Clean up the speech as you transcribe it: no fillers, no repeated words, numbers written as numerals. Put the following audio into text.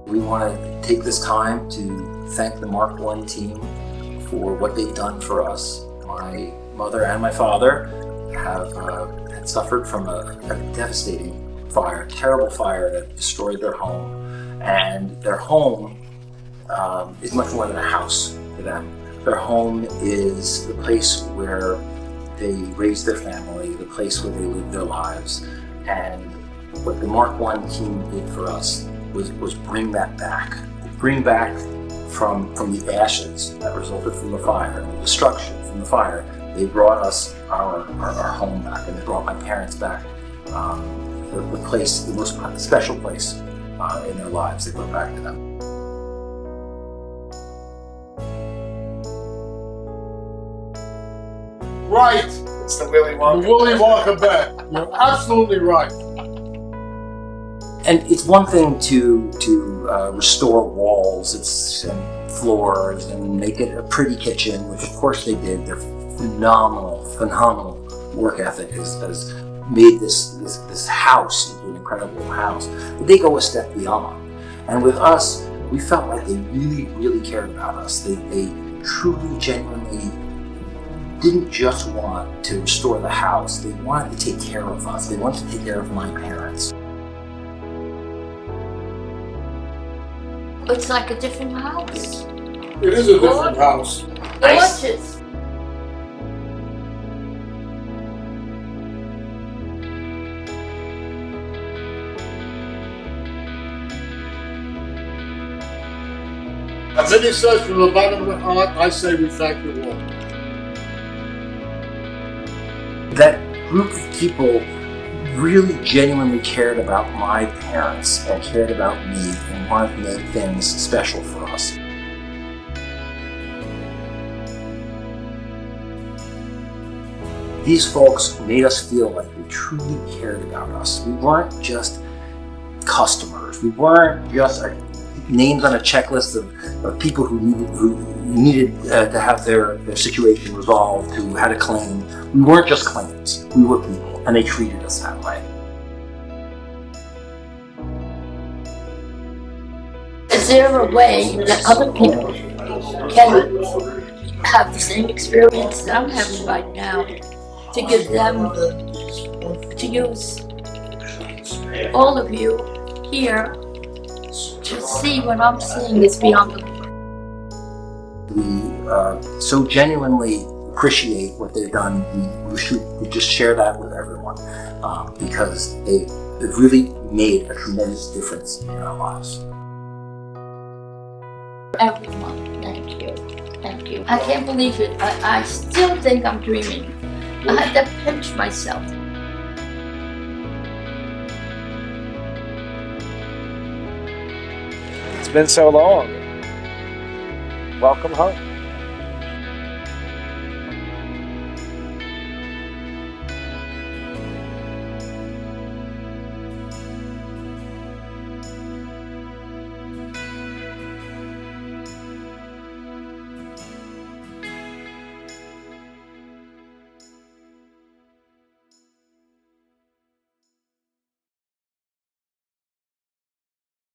We want to take this time to thank the Mark1 team for what they've done for us. My mother and my father have had suffered from a devastating fire, terrible fire that destroyed their home. And their home is much more than a house to them. Their home is the place where they raised their family, the place where they lived their lives. And what the Mark1 team did for us was bring that back. Bring back from the ashes that resulted from the fire, and the destruction from the fire. They brought us our home back, and they brought my parents back. The place, the most special place in their lives, they brought back to them. Right. It's the Willy Wonka. The Willy Wonka bet. You're absolutely right. And it's one thing to restore walls and floors and make it a pretty kitchen, which of course they did. Their phenomenal work ethic has made this house into an incredible house. But they go a step beyond. And with us, we felt like they really cared about us. They truly, genuinely didn't just want to restore the house. They wanted to take care of us. They wanted to take care of my parents. It's like a different house. It is a different house. Gorgeous. And then he says, from the bottom of the heart, I say we thank you all. That group of people really genuinely cared about my parents and cared about me and wanted to make things special for us. These folks made us feel like they truly cared about us. We weren't just customers. We weren't just names on a checklist of people who needed to have their situation resolved, who had a claim. We weren't just claims. We were people, and they treated us that way. Is there a way that other people can have the same experience that I'm having right now, to give them, to use all of you here to see what I'm seeing is beyond the We so genuinely appreciate what they've done. We should just share that with everyone because they've really made a tremendous difference in our lives. everyone. Thank you. Thank you. I can't believe it. I still think I'm dreaming. I had to pinch myself. It's been so long. Welcome home.